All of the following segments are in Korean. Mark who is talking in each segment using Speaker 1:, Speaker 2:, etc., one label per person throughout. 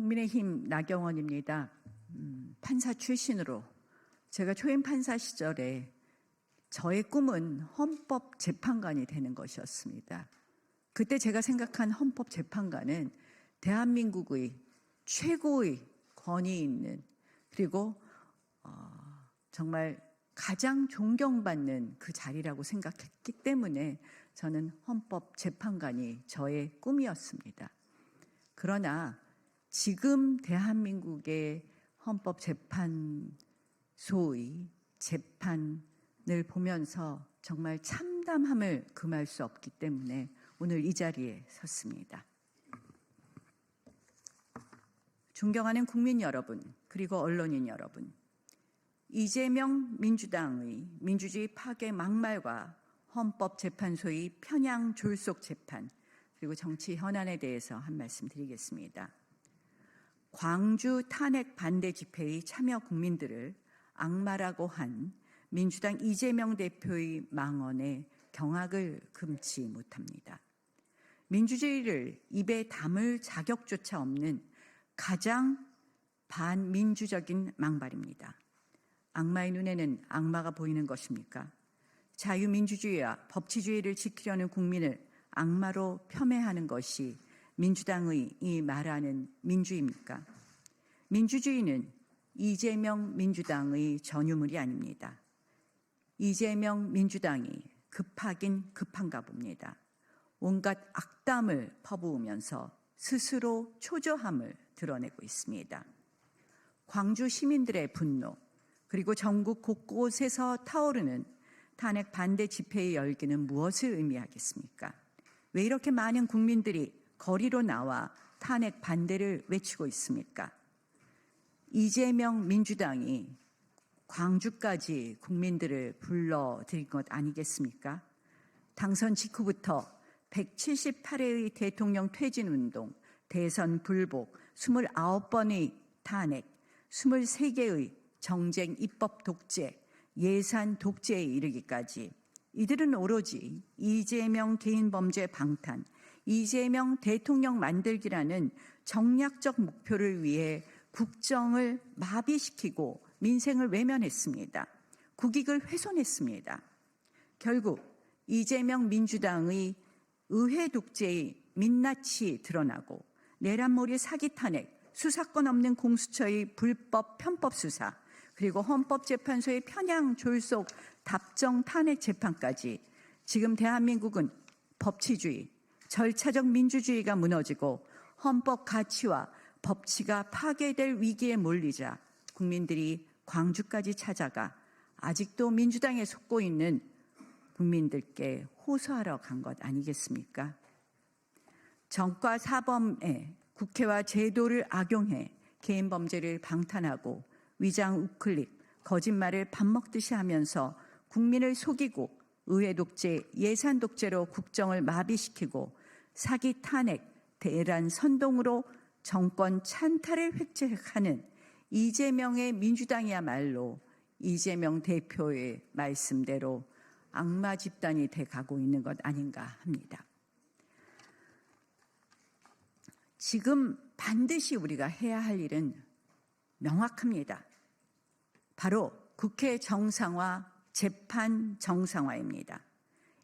Speaker 1: 국민의힘 나경원입니다. 판사 출신으로 제가 초임 판사 시절에 저의 꿈은 헌법재판관이 되는 것이었습니다. 그때 제가 생각한 헌법재판관은 대한민국의 최고의 권위 있는 그리고 정말 가장 존경받는 그 자리라고 생각했기 때문에 저는 헌법재판관이 저의 꿈이었습니다. 그러나 지금 대한민국의 헌법재판소의 재판을 보면서 정말 참담함을 금할 수 없기 때문에 오늘 이 자리에 섰습니다. 존경하는 국민 여러분, 그리고 언론인 여러분, 이재명 민주당의 민주주의 파괴 막말과 헌법재판소의 편향 졸속 재판, 그리고 정치 현안에 대해서 한 말씀 드리겠습니다. 광주 탄핵 반대 집회의 참여 국민들을 악마라고 한 민주당 이재명 대표의 망언에 경악을 금치 못합니다. 민주주의를 입에 담을 자격조차 없는 가장 반민주적인 망발입니다. 악마의 눈에는 악마가 보이는 것입니까? 자유민주주의와 법치주의를 지키려는 국민을 악마로 폄훼하는 것이 민주당의 이 말하는 민주입니까? 민주주의는 이재명 민주당의 전유물이 아닙니다. 이재명 민주당이 급하긴 급한가 봅니다. 온갖 악담을 퍼부으면서 스스로 초조함을 드러내고 있습니다. 광주 시민들의 분노, 그리고 전국 곳곳에서 타오르는 탄핵 반대 집회의 열기는 무엇을 의미하겠습니까? 왜 이렇게 많은 국민들이 거리로 나와 탄핵 반대를 외치고 있습니까? 이재명 민주당이 광주까지 국민들을 불러들인 것 아니겠습니까? 당선 직후부터 178회의 대통령 퇴진운동, 대선 불복, 29번의 탄핵, 23개의 정쟁 입법 독재, 예산 독재에 이르기까지 이들은 오로지 이재명 개인 범죄 방탄, 이재명 대통령 만들기라는 정략적 목표를 위해 국정을 마비시키고 민생을 외면했습니다. 국익을 훼손했습니다. 결국 이재명 민주당의 의회 독재의 민낯이 드러나고 내란몰이 사기 탄핵, 수사권 없는 공수처의 불법 편법 수사, 그리고 헌법재판소의 편향 졸속 답정 탄핵 재판까지 지금 대한민국은 법치주의, 절차적 민주주의가 무너지고 헌법 가치와 법치가 파괴될 위기에 몰리자 국민들이 광주까지 찾아가 아직도 민주당에 속고 있는 국민들께 호소하러 간 것 아니겠습니까? 정과 사범에 국회와 제도를 악용해 개인 범죄를 방탄하고 위장 우클릭, 거짓말을 밥 먹듯이 하면서 국민을 속이고 의회 독재, 예산 독재로 국정을 마비시키고 사기 탄핵, 대란 선동으로 정권 찬탈을 획책하는 이재명의 민주당이야말로 이재명 대표의 말씀대로 악마 집단이 돼가고 있는 것 아닌가 합니다. 지금 반드시 우리가 해야 할 일은 명확합니다. 바로 국회 정상화, 재판 정상화입니다.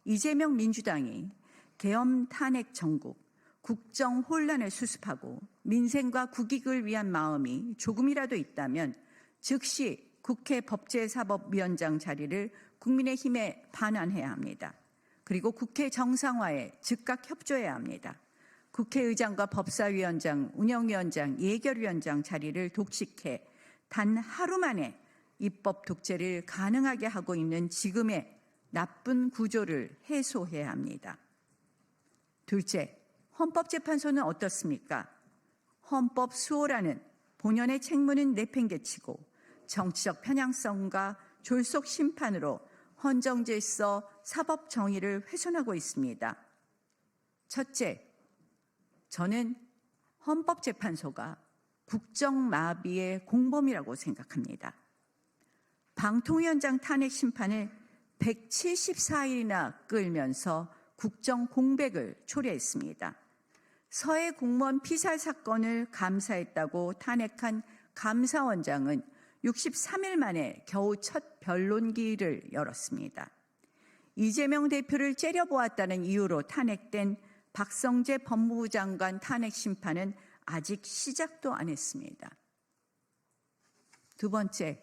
Speaker 1: 이재명 민주당이 계엄 탄핵 정국, 국정 혼란을 수습하고 민생과 국익을 위한 마음이 조금이라도 있다면 즉시 국회 법제사법위원장 자리를 국민의힘에 반환해야 합니다. 그리고 국회 정상화에 즉각 협조해야 합니다. 국회의장과 법사위원장, 운영위원장, 예결위원장 자리를 독식해 단 하루 만에 입법 독재를 가능하게 하고 있는 지금의 나쁜 구조를 해소해야 합니다. 둘째, 헌법재판소는 어떻습니까? 헌법 수호라는 본연의 책무는 내팽개치고 정치적 편향성과 졸속 심판으로 헌정질서, 사법 정의를 훼손하고 있습니다. 첫째, 저는 헌법재판소가 국정마비의 공범이라고 생각합니다. 방통위원장 탄핵 심판을 174일이나 끌면서 국정 공백을 초래했습니다. 서해 공무원 피살 사건을 감사했다고 탄핵한 감사원장은 63일 만에 겨우 첫 변론기를 열었습니다. 이재명 대표를 째려보았다는 이유로 탄핵된 박성재 법무부 장관 탄핵 심판은 아직 시작도 안 했습니다. 두 번째,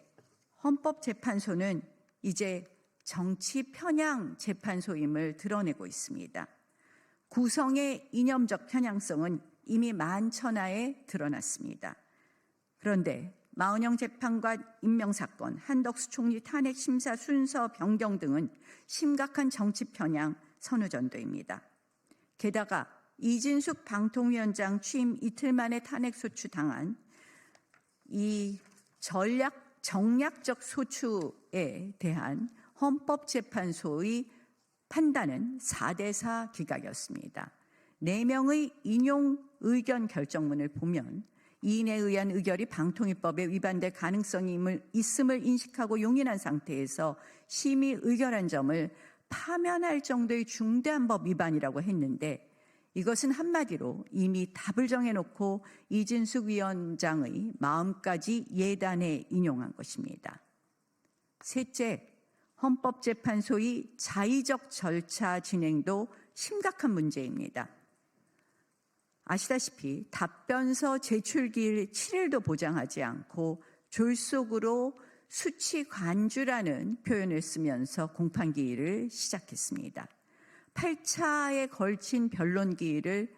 Speaker 1: 헌법재판소는 이제 정치 편향 재판소임을 드러내고 있습니다. 구성의 이념적 편향성은 이미 만천하에 드러났습니다. 그런데 마은영 재판관 임명사건, 한덕수 총리 탄핵 심사 순서 변경 등은 심각한 정치 편향 선후전도입니다. 게다가 이진숙 방통위원장 취임 이틀 만에 탄핵 소추당한 이 정략적 소추에 대한 헌법재판소의 판단은 4대4 기각이었습니다. 4명의 인용 의견 결정문을 보면 이인에 의한 의결이 방통위법에 위반될 가능성이 있음을 인식하고 용인한 상태에서 심의 의결한 점을 파면할 정도의 중대한 법 위반이라고 했는데, 이것은 한마디로 이미 답을 정해놓고 이진숙 위원장의 마음까지 예단해 인용한 것입니다. 셋째, 헌법재판소의 자의적 절차 진행도 심각한 문제입니다. 아시다시피 답변서 제출기일 7일도 보장하지 않고 졸속으로 수치 관주라는 표현을 쓰면서 공판기일을 시작했습니다. 8차에 걸친 변론기일을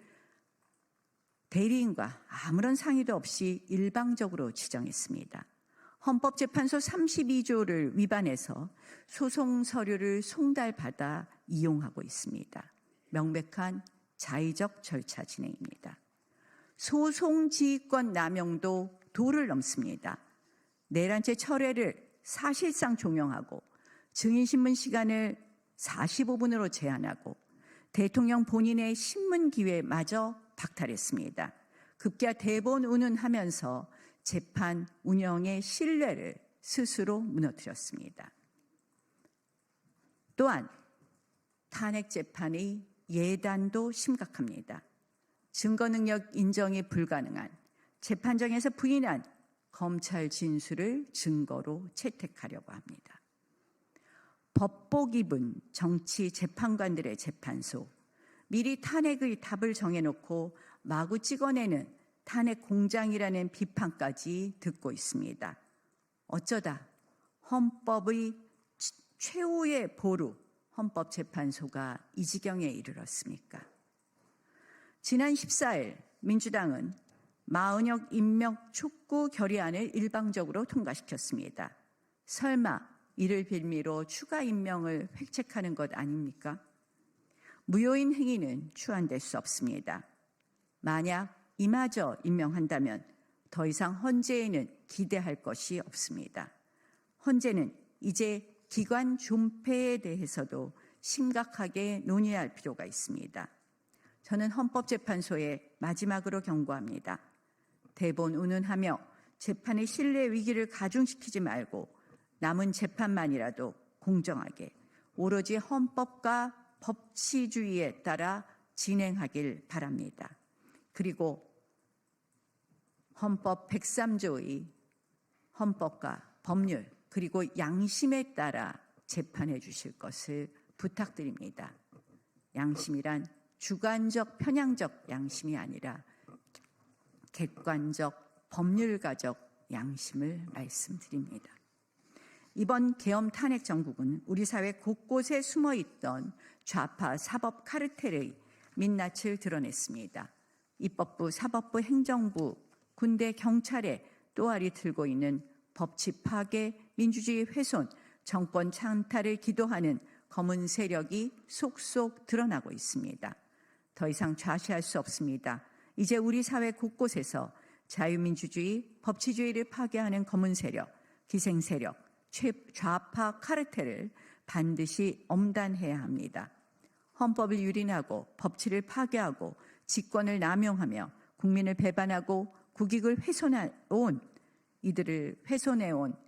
Speaker 1: 대리인과 아무런 상의도 없이 일방적으로 지정했습니다. 헌법재판소 32조를 위반해서 소송 서류를 송달받아 이용하고 있습니다. 명백한 자의적 절차 진행입니다. 소송지휘권 남용도 도를 넘습니다. 내란죄 철회를 사실상 종용하고 증인신문 시간을 45분으로 제한하고 대통령 본인의 신문 기회마저 박탈했습니다. 급기야 대본 운운하면서 재판 운영의 신뢰를 스스로 무너뜨렸습니다. 또한 탄핵 재판의 예단도 심각합니다. 증거능력 인정이 불가능한, 재판정에서 부인한 검찰 진술을 증거로 채택하려고 합니다. 법복 입은 정치 재판관들의 재판소, 미리 탄핵의 답을 정해놓고 마구 찍어내는 탄핵 공장이라는 비판까지 듣고 있습니다. 어쩌다 헌법의 최후의 보루, 헌법재판소가 이 지경에 이르렀습니까? 지난 14일 민주당은 마은영 임명 촉구 결의안을 일방적으로 통과시켰습니다. 설마 이를 빌미로 추가 임명을 획책하는 것 아닙니까? 무효인 행위는 추안될 수 없습니다. 만약 이마저 임명한다면 더 이상 헌재에는 기대할 것이 없습니다. 헌재는 이제 기관 존폐에 대해서도 심각하게 논의할 필요가 있습니다. 저는 헌법재판소에 마지막으로 경고합니다. 대본 운운하며 재판의 신뢰 위기를 가중시키지 말고 남은 재판만이라도 공정하게 오로지 헌법과 법치주의에 따라 진행하길 바랍니다. 그리고 헌법 103조의 헌법과 법률 그리고 양심에 따라 재판해 주실 것을 부탁드립니다. 양심이란 주관적 편향적 양심이 아니라 객관적 법률가적 양심을 말씀드립니다. 이번 계엄 탄핵 정국은 우리 사회 곳곳에 숨어있던 좌파 사법 카르텔의 민낯을 드러냈습니다. 입법부, 사법부, 행정부, 군대, 경찰에 또아리 들고 있는 법치 파괴, 민주주의 훼손, 정권 찬탈을 기도하는 검은 세력이 속속 드러나고 있습니다. 더 이상 좌시할 수 없습니다. 이제 우리 사회 곳곳에서 자유민주주의, 법치주의를 파괴하는 검은 세력, 기생 세력, 좌파 카르텔을 반드시 엄단해야 합니다. 헌법을 유린하고 법치를 파괴하고 직권을 남용하며 국민을 배반하고 국익을 훼손해온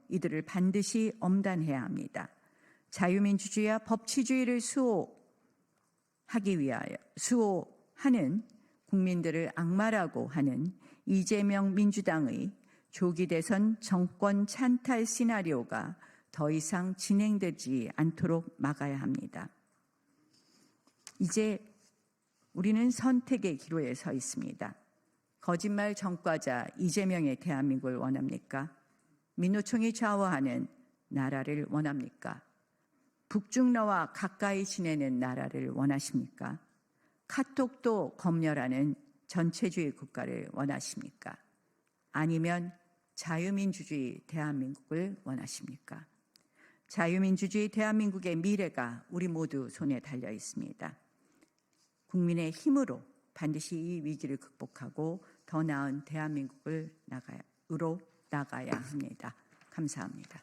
Speaker 1: 이들을 반드시 엄단해야 합니다. 자유민주주의와 법치주의를 수호하는 국민들을 악마라고 하는 이재명 민주당의 조기 대선 정권 찬탈 시나리오가 더 이상 진행되지 않도록 막아야 합니다. 이제 우리는 선택의 기로에 서 있습니다. 거짓말 전과자 이재명의 대한민국을 원합니까? 민노총이 좌우하는 나라를 원합니까? 북중러와 가까이 지내는 나라를 원하십니까? 카톡도 검열하는 전체주의 국가를 원하십니까? 아니면 자유민주주의 대한민국을 원하십니까? 자유민주주의 대한민국의 미래가 우리 모두 손에 달려 있습니다. 국민의 힘으로 반드시 이 위기를 극복하고 더 나은 대한민국을 나가야 합니다. 감사합니다.